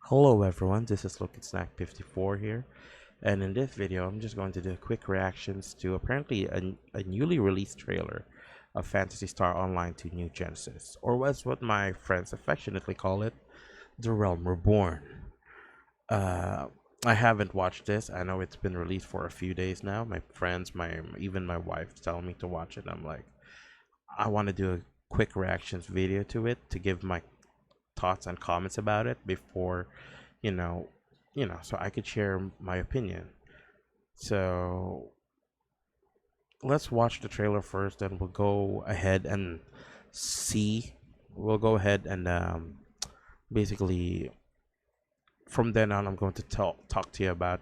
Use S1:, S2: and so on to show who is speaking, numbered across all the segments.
S1: Hello everyone, this is Look Snack 54 here, and in this video I'm just going to do quick reactions to apparently a newly released trailer of Phantasy Star Online to New Genesis, or as what my friends affectionately call it, The Realm Reborn. Uh, I haven't watched this. I know it's been released for a few days now. My friends, even my wife telling me to watch it. I'm like, I want to do a quick reactions video to it to give my thoughts and comments about it before you know so I could share my opinion. So let's watch the trailer first, and we'll go ahead and see we'll go ahead and basically from then on I'm going to talk to you about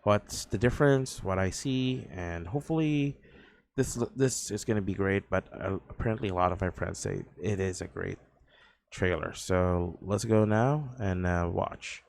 S1: what's the difference, what I see, and hopefully this is going to be great. But apparently a lot of my friends say it is a great trailer, so let's go now and watch.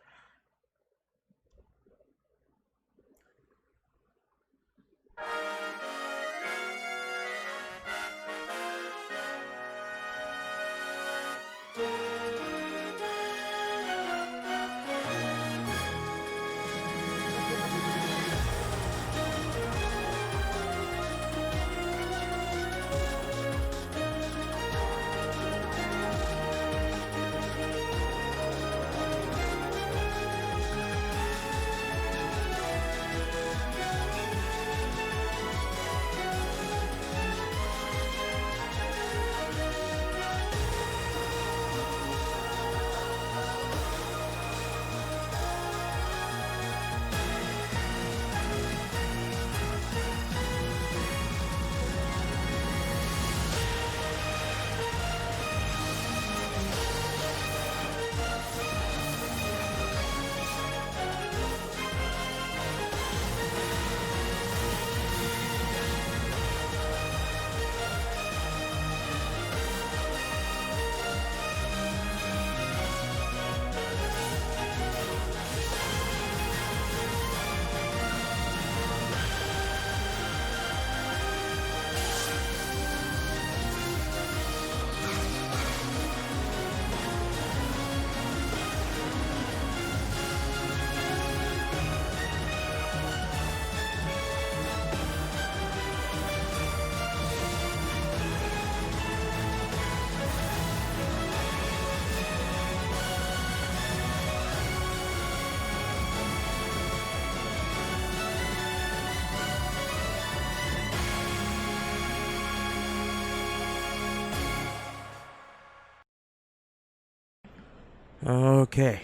S1: Okay.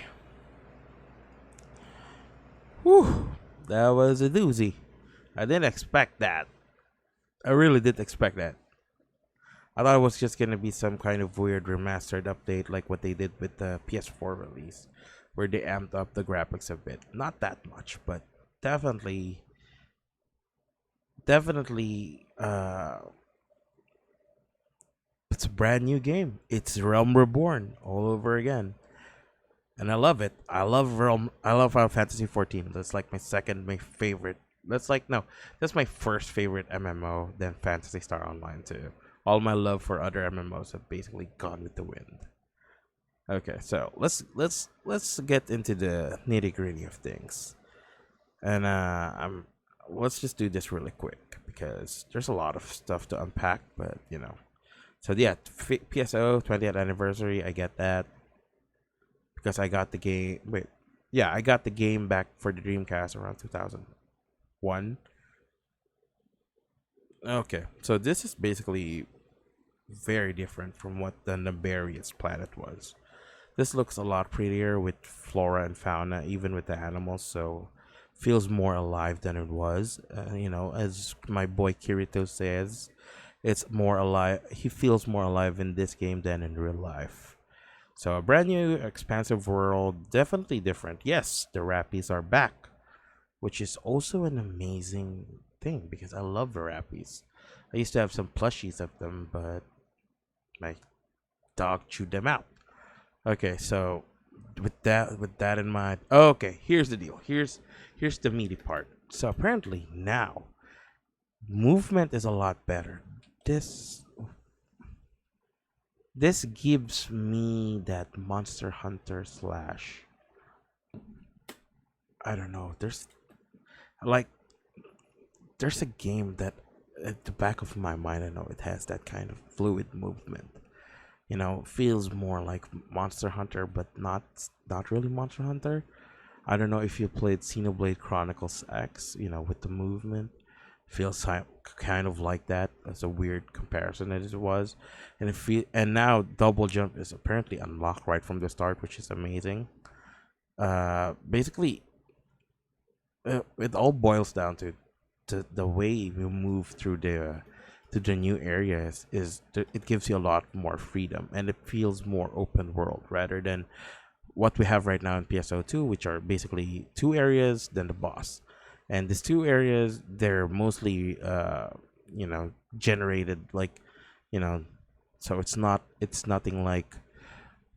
S1: Whew. That was a doozy. I didn't expect that. I really didn't expect that. I thought it was just gonna be some kind of weird remastered update like what they did with the PS4 release, where they amped up the graphics a bit. Not that much, but definitely, definitely, it's a brand new game. It's Realm Reborn all over again, and I love it. I love Realm. I love Final Fantasy 14. That's like my favorite. That's like no, that's my first favorite MMO. Then Fantasy Star Online too. All my love for other MMOs have basically gone with the wind. Okay, so let's get into the nitty gritty of things, and let's just do this really quick because there's a lot of stuff to unpack. But so yeah, PSO 20th anniversary. I get that because I got the game. Wait, yeah, I got the game back for the Dreamcast around 2001. Okay, so this is basically very different from what the Nefarious planet was. This looks a lot prettier with flora and fauna, even with the animals, so feels more alive than it was. As my boy Kirito says, it's more alive. He feels more alive in this game than in real life. So a brand new, expansive world, definitely different. Yes, the Rappies are back, which is also an amazing thing because I love the Rappies. I used to have some plushies of them, but my dog chewed them out. Okay, so with that in mind, okay, here's the deal. Here's the meaty part. So apparently now movement is a lot better. This this gives me that Monster Hunter slash I don't know. Like there's a game that at the back of my mind, I know it has that kind of fluid movement. Feels more like Monster Hunter, but not really Monster Hunter. I don't know if you played Xenoblade Chronicles X, with the movement. Feels kind of like that. That's a weird comparison as it was. And now double jump is apparently unlocked right from the start, which is amazing. Basically, it all boils down to the way you move through the new areas it gives you a lot more freedom, and it feels more open world rather than what we have right now in PSO2, which are basically two areas then the boss. And these two areas, they're mostly generated like, you know so it's nothing like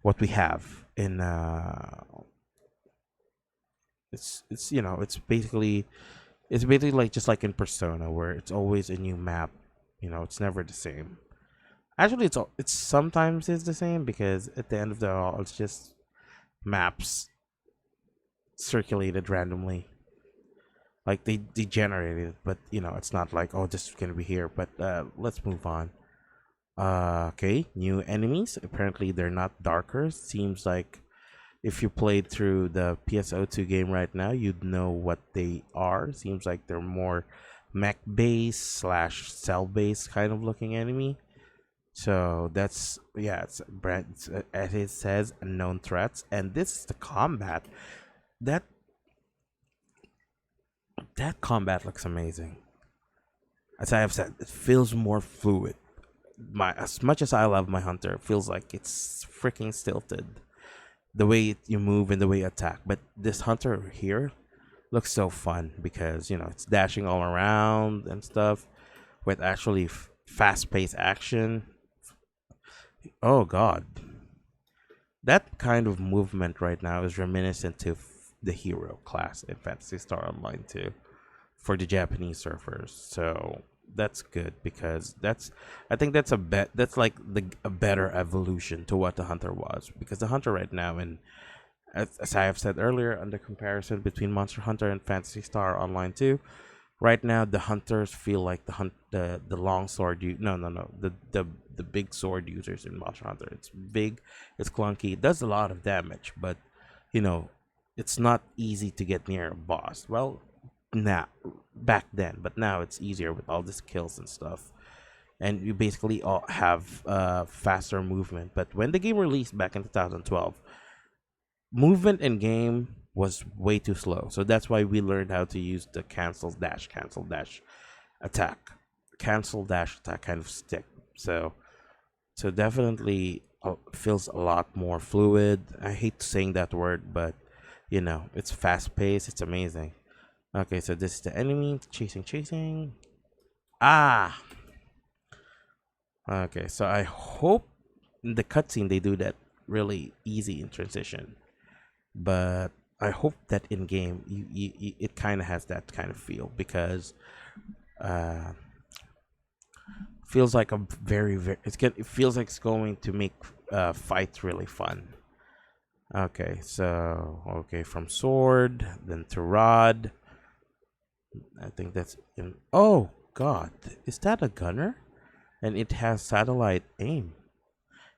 S1: what we have in it's basically like just like in Persona, where it's always a new map. It's never the same. Actually, it's sometimes is the same, because at the end of the all, it's just maps circulated randomly, like they generated it. But it's not like, oh, this is gonna be here. But let's move on. Okay, new enemies. Apparently, they're not darker. Seems like if you played through the PSO2 game right now, you'd know what they are. Seems like they're more mech based slash cell based kind of looking enemy. So that's, yeah, it's brand, as it says, unknown threats, and this is the combat. That that combat looks amazing. As I have said, it feels more fluid. As much as I love my hunter, it feels like it's freaking stilted. The way you move and the way you attack. But this hunter here looks so fun because it's dashing all around and stuff with actually fast-paced action. Oh god, that kind of movement right now is reminiscent to the hero class in Phantasy Star Online too, for the Japanese surfers. So that's good, because I think that's like a better evolution to what the hunter was, because the hunter right now, and as I have said earlier, on the comparison between Monster Hunter and Phantasy Star Online 2, right now the hunters feel like the long sword no, the big sword users in Monster Hunter. It's big, it's clunky, it does a lot of damage, but you know it's not easy to get near a boss. Well, now, back then, but now it's easier with all the skills and stuff, and you basically all have faster movement. But when the game released back in 2012, movement in game was way too slow. So that's why we learned how to use the cancel dash attack, cancel dash attack kind of stick. So definitely feels a lot more fluid. I hate saying that word, but it's fast paced. It's amazing. Okay, so this is the enemy chasing. Ah, okay. So I hope in the cutscene they do that really easy in transition, but I hope that in game it kind of has that kind of feel, because uh feels like a very it feels like it's going to make fights really fun. Okay, so from sword then to rod. I think that's in. Oh God, is that a gunner? And it has satellite aim.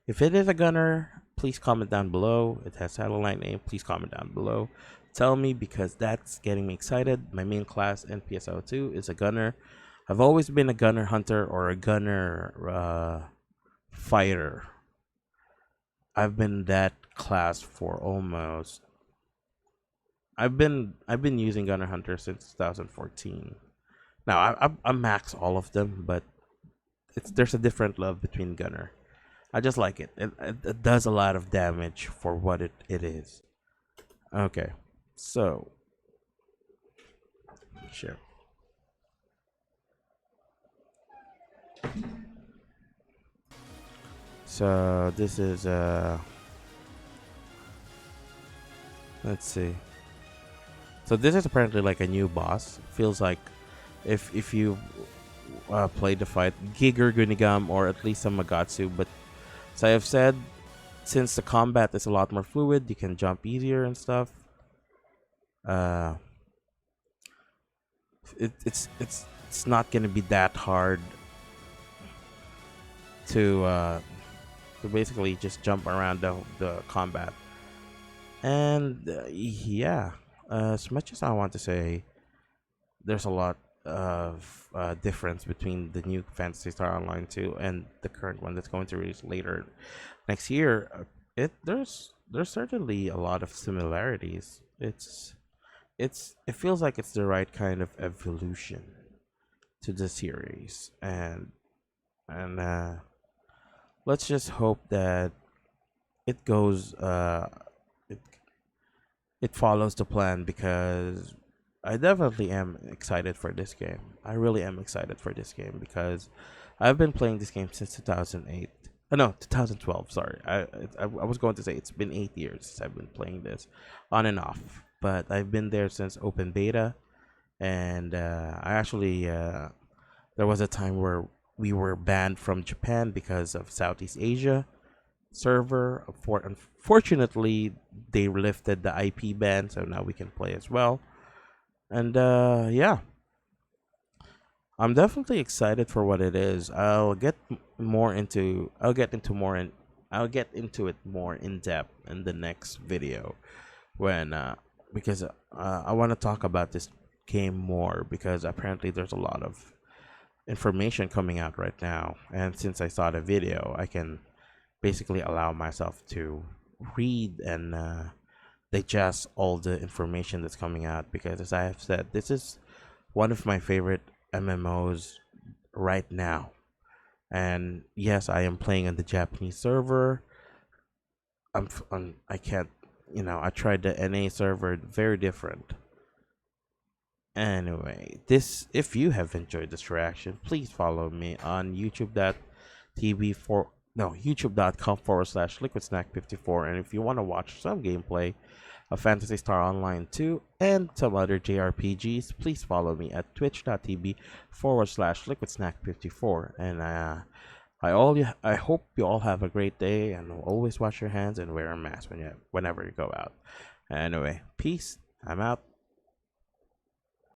S1: If it is a gunner, please comment down below. It has satellite aim. Please comment down below. Tell me, because that's getting me excited. My main class in PSO2 is a gunner. I've always been a gunner hunter or a gunner fighter. I've been that class for almost. I've been using gunner hunter since 2014. Now I max all of them, but there's a different love between gunner. I just like it. It does a lot of damage for what it is. Okay, so sure. So this is let's see. So this is apparently like a new boss. Feels like if you played the fight Giger Gunigam or at least some Magatsu, but as I have said, since the combat is a lot more fluid, you can jump easier and stuff. uh, it's not gonna be that hard to basically just jump around the combat. And yeah, as much as I want to say, there's a lot of difference between the new Fantasy Star Online 2 and the current one that's going to release later next year. There's certainly a lot of similarities. It feels like it's the right kind of evolution to the series, and let's just hope that it goes it it follows the plan, because I definitely am excited for this game. I really am excited for this game because I've been playing this game since 2008. No, 2012. Sorry, I was going to say it's been 8 years since I've been playing this, on and off. But I've been there since open beta, and I actually there was a time where we were banned from Japan because of Southeast Asia server. Unfortunately, they lifted the IP ban, so now we can play as well. And yeah, I'm definitely excited for what it is. I'll get into it more in depth in the next video, when because I want to talk about this game more, because apparently there's a lot of information coming out right now, and since I saw the video, I can basically allow myself to read and digest all the information that's coming out, because as I have said, this is one of my favorite MMOs right now. And yes, I am playing on the Japanese server. I can't, I tried the NA server, very different. Anyway, this if you have enjoyed this reaction, please follow me on youtube.tv for no youtube.com/liquidsnack54. And if you want to watch some gameplay of Phantasy Star Online 2 and some other JRPGs, please follow me at twitch.tv/liquidsnack54. And I hope you all have a great day, and always wash your hands and wear a mask whenever you go out. Anyway, peace. I'm out.